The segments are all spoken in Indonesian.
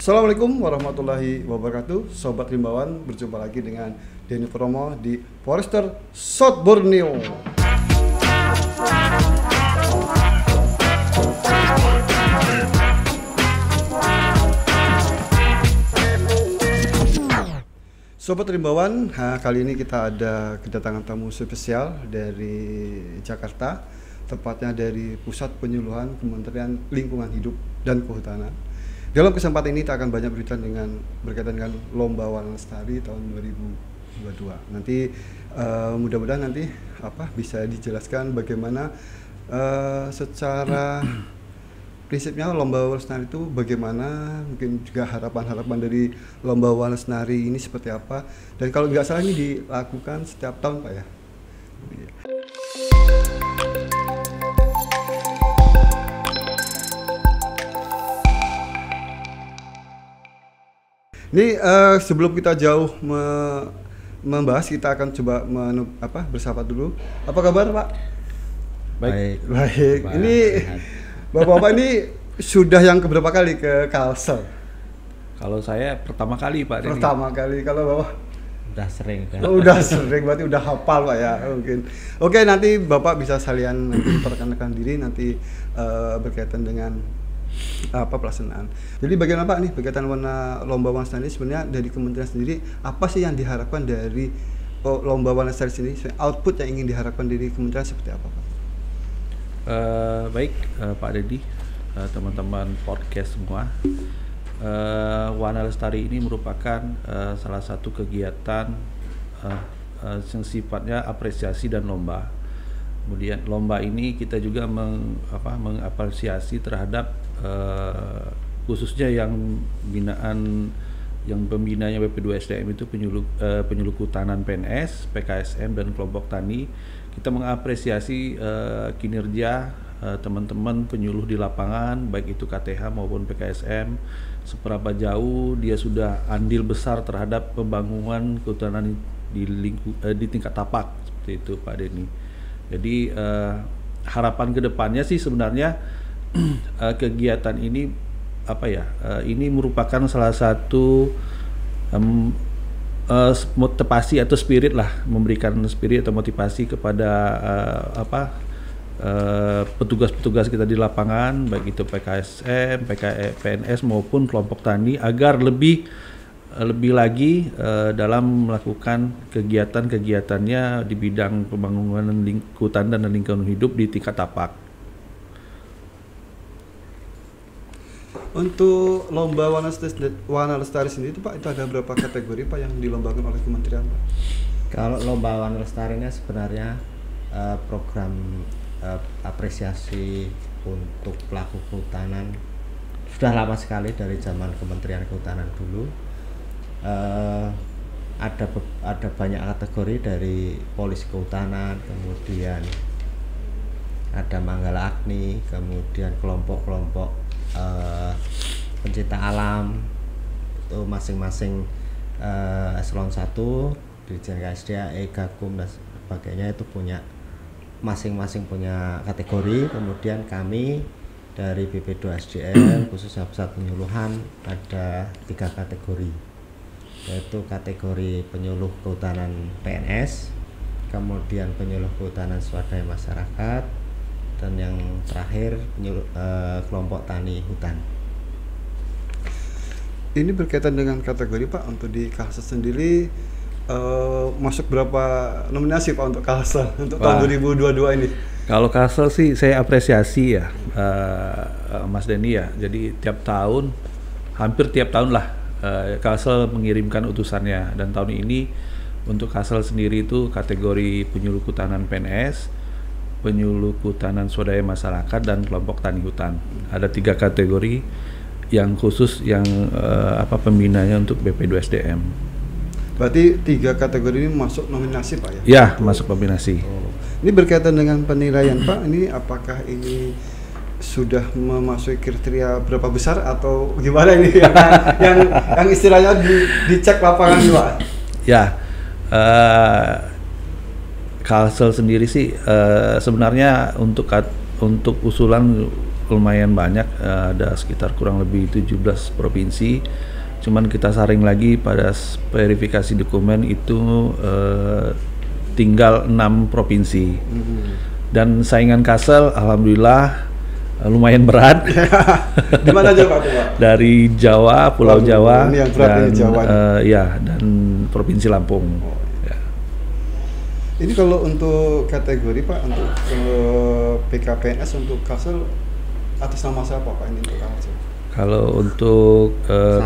Assalamualaikum warahmatullahi wabarakatuh. Sobat Rimbawan, berjumpa lagi dengan Denny Promo di Forester South Borneo. Sobat Rimbawan, kali ini kita ada kedatangan tamu spesial dari Jakarta, tepatnya dari Pusat Penyuluhan Kementerian Lingkungan Hidup dan Kehutanan. Dalam kesempatan ini kita akan banyak berkaitan dengan Lomba Warna Lestari tahun 2022. Nanti mudah-mudahan nanti bisa dijelaskan bagaimana secara prinsipnya Lomba Warna Lestari itu bagaimana, mungkin juga harapan-harapan dari Lomba Warna Lestari ini seperti apa. Dan kalau nggak salah ini dilakukan setiap tahun, Pak ya. Ini sebelum kita jauh membahas, kita akan coba bersapa dulu. Apa kabar, Pak? Baik. Ini Bapak-bapak ini sudah yang keberapa kali ke Kalsel? Kalau saya pertama kali, Pak. Pertama kali. Kalau Bapak? Udah sering kan? Udah sering, berarti udah hafal, Pak ya, mungkin. Oke, nanti Bapak bisa sekalian memperkenalkan diri nanti berkaitan dengan pelaksanaan. Jadi bagaimana Pak nih berkaitan Lomba Warna Lestari sebenarnya dari kementerian sendiri, apa sih yang diharapkan dari Lomba Warna Lestari sini? Output yang ingin diharapkan dari kementerian seperti apa, Pak? Baik, Pak Dedi, teman-teman podcast semua. Warna Lestari ini merupakan salah satu kegiatan yang sifatnya apresiasi dan lomba. Kemudian lomba ini kita juga mengapresiasi terhadap khususnya yang pembinanya BP2SDM itu penyuluh kehutanan PNS, PKSM dan kelompok tani. Kita mengapresiasi kinerja teman-teman penyuluh di lapangan, baik itu KTH maupun PKSM, seberapa jauh dia sudah andil besar terhadap pembangunan kehutanan di tingkat tapak, seperti itu Pak Denny. Jadi harapan kedepannya sih sebenarnya kegiatan ini ini merupakan salah satu motivasi atau spirit lah, memberikan spirit atau motivasi kepada petugas-petugas kita di lapangan, baik itu PKSM, PNS maupun kelompok tani, agar lebih lagi dalam melakukan kegiatannya di bidang pembangunan kehutanan dan lingkungan hidup di tingkat tapak. Untuk Lomba Warna Lestari sendiri itu Pak, itu ada berapa kategori Pak yang dilombakan oleh kementerian, Pak? Kalau Lomba Warna Lestari ini sebenarnya program apresiasi untuk pelaku kehutanan sudah lama sekali, dari zaman Kementerian Kehutanan dulu. Ada banyak kategori, dari polisi kehutanan, kemudian ada Manggala Agni, kemudian kelompok-kelompok pencinta alam, itu masing-masing eselon 1, Dirjen KSDA, Gakum dan sebagainya itu punya masing-masing punya kategori. Kemudian kami dari BP2SDM khususnya Pusat Penyuluhan ada 3 kategori, yaitu kategori penyuluh kehutanan PNS, kemudian penyuluh kehutanan swadaya masyarakat, dan yang terakhir kelompok tani hutan. Ini berkaitan dengan kategori Pak, untuk di Kalsel sendiri masuk berapa nominasi Pak untuk Kalsel untuk tahun 2022 ini? Kalau Kalsel sih saya apresiasi ya, Mas Denny ya. Jadi hampir tiap tahun lah Kalsel mengirimkan utusannya, dan tahun ini untuk Kalsel sendiri itu kategori penyuluh kehutanan PNS, penyuluh kehutanan swadaya masyarakat, dan kelompok tani hutan. Ada 3 kategori yang khusus yang pembinanya untuk BP2SDM. Berarti 3 kategori ini masuk nominasi Pak ya? Ya, masuk nominasi. Ini berkaitan dengan penilaian Pak, ini apakah ini sudah memasuki kriteria berapa besar atau gimana ini yang istilahnya dicek lapangan Pak? Ya, Kalsel sendiri sih sebenarnya untuk usulan lumayan banyak, ada sekitar kurang lebih 17 provinsi. Cuman kita saring lagi pada verifikasi dokumen itu tinggal 6 provinsi. Dan saingan Kasel alhamdulillah lumayan berat. Di mana aja Pak? Dari Jawa, Pulau Jawa, ini yang berat dan ini Jawa dan Provinsi Lampung. Ya. Ini kalau untuk kategori Pak, untuk PKPNS untuk Kalsel atas nama siapa Pak ini untuk Kalsel? Kalau untuk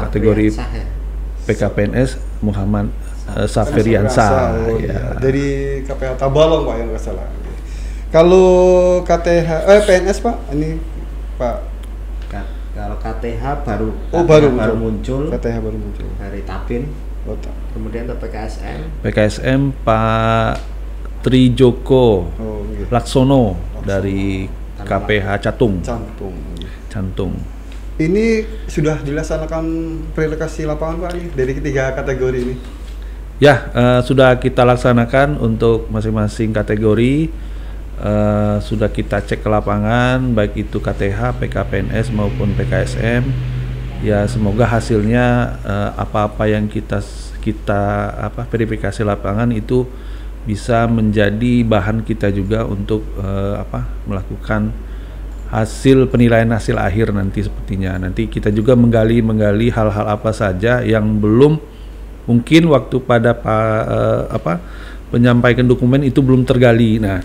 kategori PKPNS Muhammad Safriansah, ya. Dari KPH Tabalong Pak yang nggak salah. Kalau KTH PNS Pak, ini Pak. Kalau KTH baru muncul. KTH baru muncul dari Tapin. Kemudian untuk PKSM Pak Trijoko gitu. Laksono dari KPH Catung. Ini sudah dilaksanakan relokasi lapangan Pak nih dari ketiga kategori ini? Ya, sudah kita laksanakan untuk masing-masing kategori. Sudah kita cek ke lapangan, baik itu KTH, PKPNS maupun PKSM. Ya, semoga hasilnya apa-apa yang kita verifikasi lapangan itu bisa menjadi bahan kita juga untuk melakukan hasil penilaian hasil akhir nanti sepertinya. Nanti kita juga menggali hal-hal apa saja yang belum mungkin waktu pada menyampaikan dokumen itu belum tergali. Nah,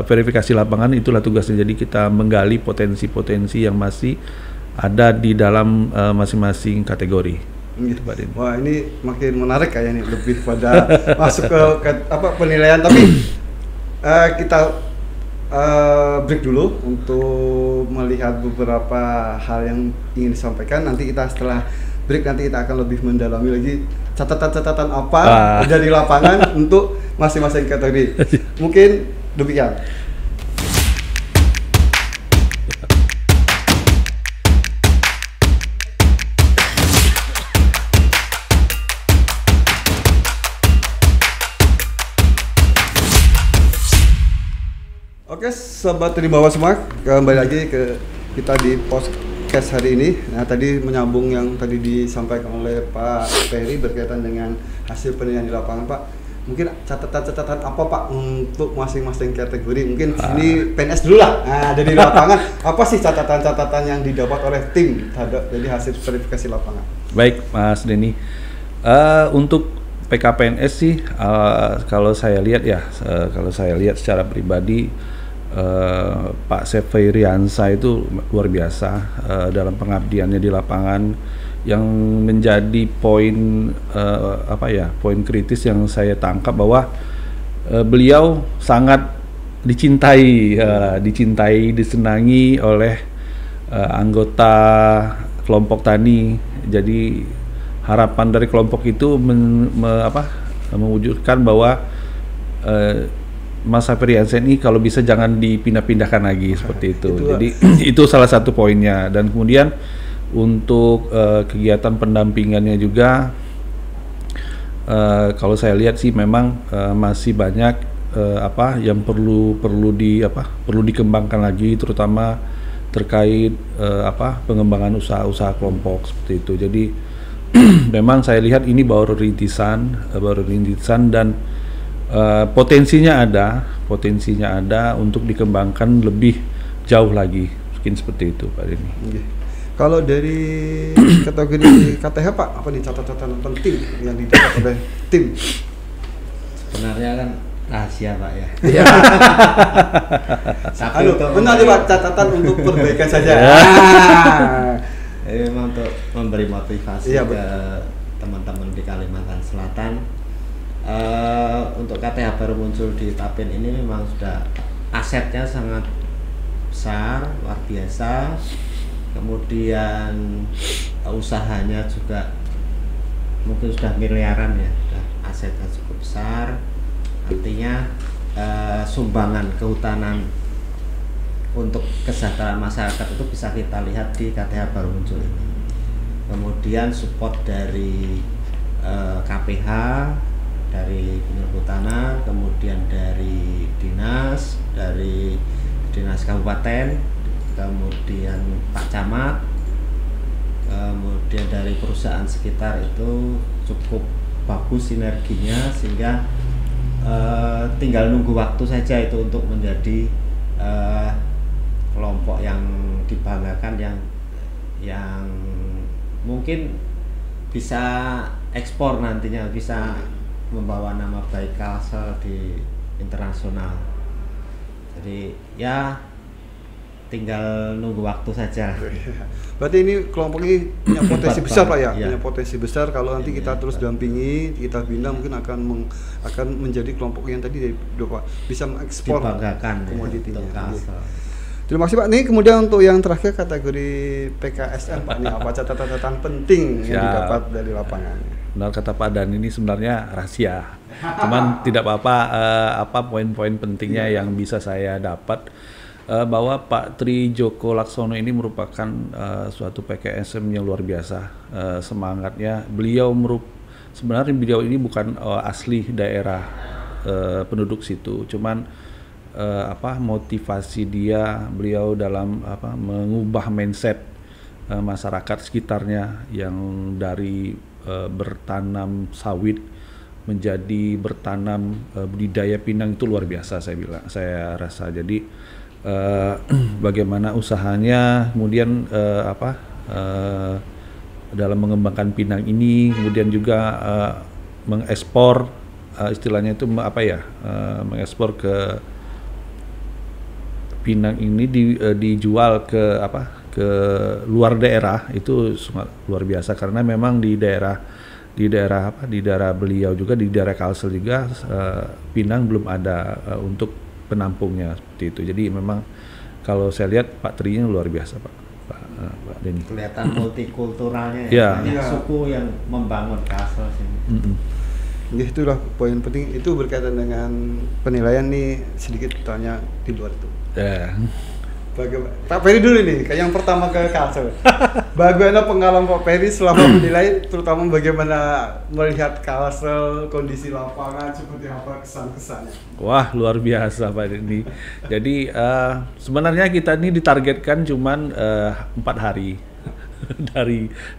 verifikasi lapangan itulah tugasnya. Jadi kita menggali potensi-potensi yang masih ada di dalam masing-masing kategori. Gitu. Wah, ini makin menarik kayaknya nih, lebih pada masuk ke penilaian. Tapi kita break dulu untuk melihat beberapa hal yang ingin disampaikan. Nanti kita setelah break nanti kita akan lebih mendalami lagi catatan-catatan apa dari lapangan untuk masing-masing kategori. Mungkin demikian. Oke, sobat Rimbawan semua, kembali lagi ke kita di podcast hari ini. Nah, tadi menyambung yang tadi disampaikan oleh Pak Ferry berkaitan dengan hasil penilaian di lapangan, Pak. Mungkin catatan-catatan apa Pak untuk masing-masing kategori? Mungkin ini PNS dulu lah. Nah, dari lapangan apa sih catatan-catatan yang didapat oleh tim terhadap dari hasil verifikasi lapangan? Baik, Mas Denny. Untuk PKPNS sih, kalau saya lihat secara pribadi, Pak Safriansah itu luar biasa dalam pengabdiannya di lapangan. Yang menjadi poin poin kritis yang saya tangkap bahwa beliau sangat dicintai, disenangi oleh anggota kelompok tani. Jadi harapan dari kelompok itu mewujudkan bahwa Mas Safriansah ini kalau bisa jangan dipindah-pindahkan lagi seperti itu. Jadi itu salah satu poinnya. Dan kemudian untuk kegiatan pendampingannya juga, kalau saya lihat sih memang masih banyak yang perlu dikembangkan lagi, terutama terkait pengembangan usaha-usaha kelompok seperti itu. Jadi memang saya lihat ini baru rintisan dan potensinya ada untuk dikembangkan lebih jauh lagi, mungkin seperti itu Pak Denny. Kalau dari kategori KTH Pak, apa nih catatan penting yang didapat oleh tim? Sebenarnya kan rahasia Pak ya. Iya. Benar Pak, catatan untuk perbaikan saja. Memang untuk memberi motivasi ke teman-teman di Kalimantan Selatan. Untuk KTH baru muncul di Tapin ini memang sudah asetnya sangat besar, luar biasa. Kemudian usahanya juga mungkin sudah miliaran ya, sudah asetnya cukup besar. Artinya sumbangan kehutanan untuk kesejahteraan masyarakat itu bisa kita lihat di KTH baru muncul ini. Kemudian support dari KPH, dari Kehutanan, kemudian dari dinas kabupaten, kemudian Pak Camat, kemudian dari perusahaan sekitar itu cukup bagus sinerginya, sehingga tinggal nunggu waktu saja itu untuk menjadi kelompok yang dibanggakan, yang mungkin bisa ekspor nantinya, bisa membawa nama baik Kalsel di internasional. Jadi ya tinggal nunggu waktu saja. Berarti ini kelompok ini punya potensi besar Pak ya? Punya potensi besar kalau nanti kita terus Pak. dampingi, kita bina, mungkin akan menjadi kelompok yang tadi dari Pak bisa mengekspor komoditinya. Terima kasih Pak. Nih kemudian untuk yang terakhir kategori PKSM Pak, nih apa catatan penting yang didapat dari lapangan? Benar kata Pak Dan, ini sebenarnya rahasia. Cuman tidak apa-apa, apa poin-poin pentingnya yang bisa saya dapat, bahwa Pak Tri Joko Laksono ini merupakan suatu PKSM yang luar biasa. Semangatnya sebenarnya beliau ini bukan asli daerah penduduk situ, cuman motivasi beliau dalam mengubah mindset masyarakat sekitarnya yang dari bertanam sawit menjadi bertanam budidaya pinang, itu luar biasa saya rasa. Jadi bagaimana usahanya kemudian dalam mengembangkan pinang ini, kemudian juga mengekspor, istilahnya itu mengekspor ke pinang ini dijual ke luar daerah, itu sangat luar biasa. Karena memang di daerah beliau juga, di daerah Kalsel juga, pinang belum ada untuk penampungnya seperti itu. Jadi memang kalau saya lihat Pak Tri-nya luar biasa Pak Denny. Kelihatan multikulturalnya ya. Banyak suku yang membangun Kalsel sini. Itulah poin penting, itu berkaitan dengan penilaian nih, sedikit tanya di luar itu. Pak Peri dulu nih, kayak yang pertama ke Kalsel. Bagaimana pengalaman Pak Peri selama menilai, terutama bagaimana melihat Kalsel, kondisi lapangan, seperti apa kesan-kesannya? Wah, luar biasa Pak ini. Jadi sebenarnya kita ini ditargetkan cuman 4 hari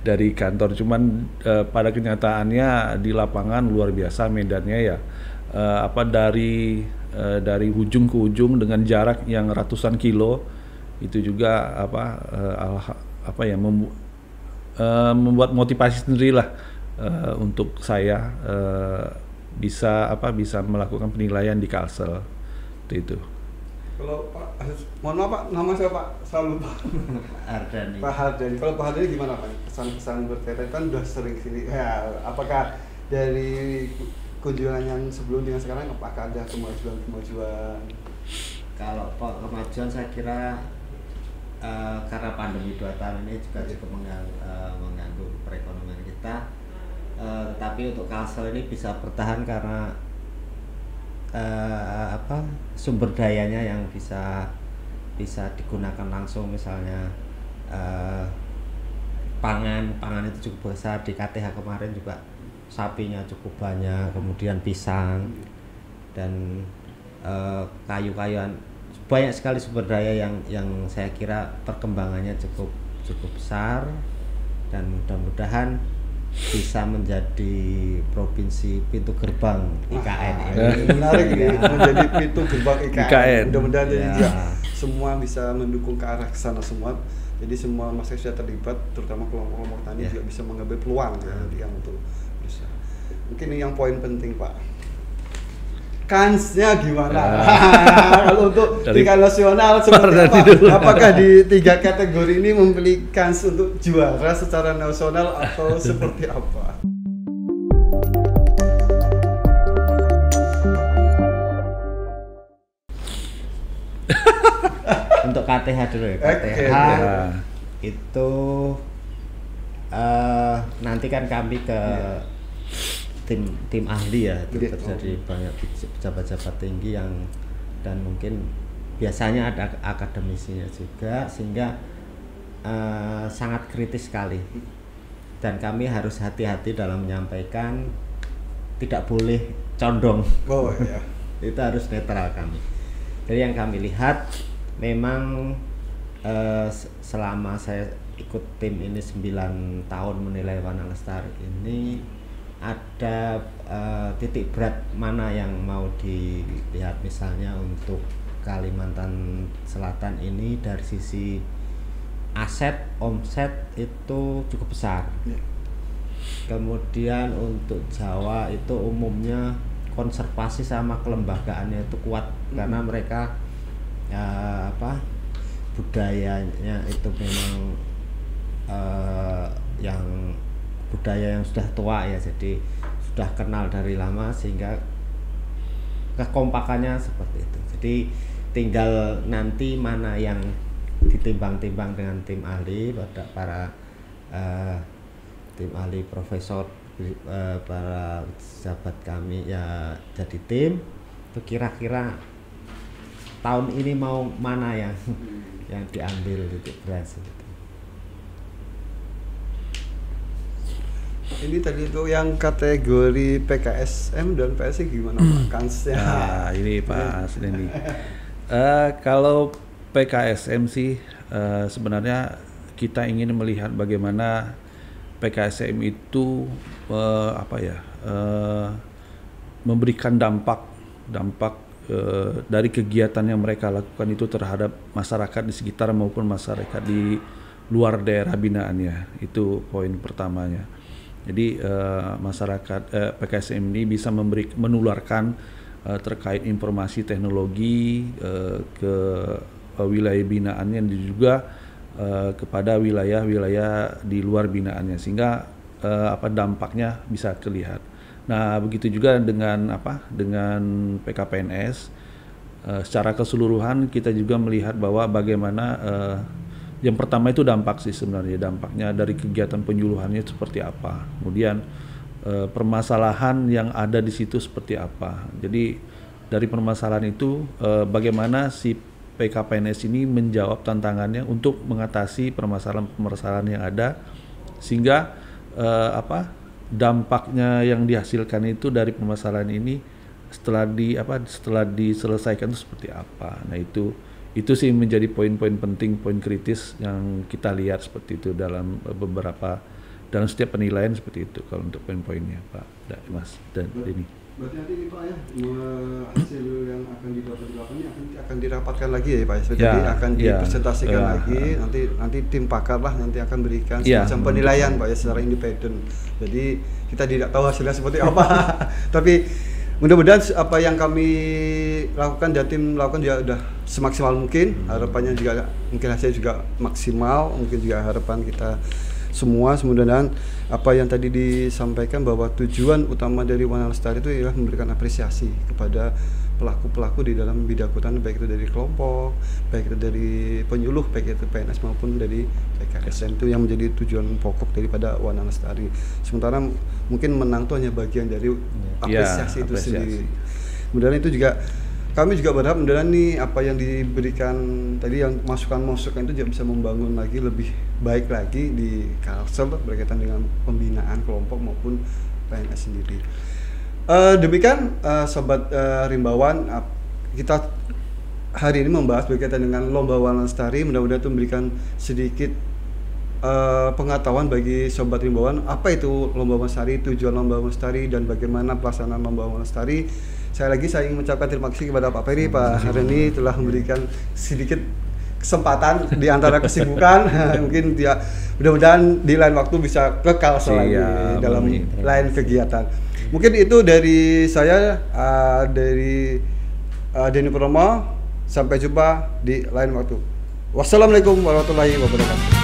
dari kantor, cuman pada kenyataannya di lapangan luar biasa medannya ya. Dari ujung ke ujung dengan jarak yang ratusan kilo, itu juga membuat motivasi sendirilah untuk saya bisa melakukan penilaian di Kalsel itu. Kalau Pak, mohon maaf Pak, nama saya Pak, selalu Pak Hardani. Pak Hardani. Kalau Pak Hardani gimana Pak? Kesan-kesan berkaitan kan udah sering sini. Ya, apakah dari kunjungan yang sebelum dengan sekarang apakah ada kemajuan? Kalau kemajuan saya kira karena pandemi 2 tahun ini juga cukup mengganggu perekonomian kita, tetapi untuk Kalsel ini bisa bertahan karena sumber dayanya yang bisa digunakan langsung. Misalnya pangan itu cukup besar di KTH kemarin, juga sapinya cukup banyak, kemudian pisang dan kayu-kayuan, banyak sekali sumber daya yang saya kira perkembangannya cukup besar, dan mudah-mudahan bisa menjadi provinsi pintu gerbang IKN ini. Menarik ini, menjadi pintu gerbang IKN. Mudah-mudahan juga semua bisa mendukung ke arah sana semua. Jadi semua masyarakat sudah terlibat, terutama kelompok-kelompok tani juga bisa mengambil peluang ya untuk bisa. Mungkin ini yang poin penting Pak. Kansnya gimana? Kalau untuk tingkat nasional seperti apa? Apakah di 3 kategori ini memiliki kans untuk juara secara nasional atau seperti apa? Untuk KTH dulu ya. KTH itu nanti kan kami ke tim ahli ya, itu terjadi banyak pejabat-pejabat tinggi dan mungkin biasanya ada akademisinya juga, sehingga sangat kritis sekali, dan kami harus hati-hati dalam menyampaikan, tidak boleh condong. Itu harus netral kami. Jadi yang kami lihat memang selama saya ikut tim ini 9 tahun menilai Wana Lestari ini, ada titik berat mana yang mau dilihat, misalnya untuk Kalimantan Selatan ini dari sisi aset, omset itu cukup besar. Kemudian untuk Jawa itu umumnya konservasi sama kelembagaannya itu kuat, karena mereka budayanya itu memang yang budaya yang sudah tua ya, jadi sudah kenal dari lama sehingga kekompakannya seperti itu. Jadi tinggal nanti mana yang ditimbang-timbang dengan tim ahli, para tim ahli profesor, para sahabat kami ya jadi tim itu kira-kira tahun ini mau mana yang diambil titik berat gitu. Ini tadi itu yang kategori PKSM dan PSI gimana Pak kansnya? Nah, ini Pak Asdendi. Kalau PKSM sih sebenarnya kita ingin melihat bagaimana PKSM itu memberikan dampak dari kegiatan yang mereka lakukan itu terhadap masyarakat di sekitar maupun masyarakat di luar daerah binaannya. Itu poin pertamanya. Jadi masyarakat PKSM ini bisa menularkan terkait informasi teknologi ke wilayah binaannya dan juga kepada wilayah-wilayah di luar binaannya, sehingga dampaknya bisa terlihat. Nah, begitu juga dengan PKPNS secara keseluruhan kita juga melihat bahwa bagaimana yang pertama itu dampak sih sebenarnya, dampaknya dari kegiatan penyuluhannya seperti apa, kemudian permasalahan yang ada di situ seperti apa. Jadi dari permasalahan itu bagaimana si PKPNS ini menjawab tantangannya untuk mengatasi permasalahan-permasalahan yang ada, sehingga dampaknya yang dihasilkan itu dari permasalahan ini setelah diselesaikan itu seperti apa. Nah, itu sih menjadi poin-poin penting, poin kritis yang kita lihat seperti itu dalam setiap penilaian seperti itu kalau untuk poin-poinnya Pak Mas dan Denny. Berarti nanti ini Pak ya, hasil yang akan didapat di lapangan akan dirapatkan lagi ya Pak ya, jadi akan dipresentasikan lagi, nanti tim pakar lah nanti akan berikan semacam penilaian Pak ya secara independen. Jadi kita tidak tahu hasilnya seperti apa, tapi mudah-mudahan apa yang kami lakukan dan tim lakukan juga sudah semaksimal mungkin. Harapannya juga mungkin hasilnya juga maksimal, mungkin juga harapan kita semua. Mudah-mudahan apa yang tadi disampaikan bahwa tujuan utama dari Wana Lestari itu adalah memberikan apresiasi kepada pelaku-pelaku di dalam bidang hutan, baik itu dari kelompok, baik itu dari penyuluh, baik itu PNS maupun dari PKSM, itu yang menjadi tujuan pokok daripada Wana Lestari. Sementara mungkin menang itu hanya bagian dari apresiasi itu sendiri. Kemudian itu juga kami juga berharap mudah-mudahan nih apa yang diberikan tadi, yang masukan-masukan itu juga bisa membangun lagi lebih baik lagi di Kalsel berkaitan dengan pembinaan kelompok maupun PNS sendiri. Demikian Sobat Rimbawan, kita hari ini membahas berkaitan dengan Lomba Wana Lestari. Mudah-mudahan itu memberikan sedikit pengetahuan bagi Sobat Rimbawan apa itu Lomba Wana Lestari, tujuan Lomba Wana Lestari, dan bagaimana pelaksanaan Lomba Wana Lestari. Saya ingin mengucapkan terima kasih kepada Pak Peri, Pak Hareni telah memberikan sedikit kesempatan di antara kesibukan. Mungkin dia mudah-mudahan di lain waktu bisa kekal lagi dalam lain kegiatan. Mungkin itu dari saya, dari Denny Purnomo. Sampai jumpa di lain waktu. Wassalamualaikum warahmatullahi wabarakatuh.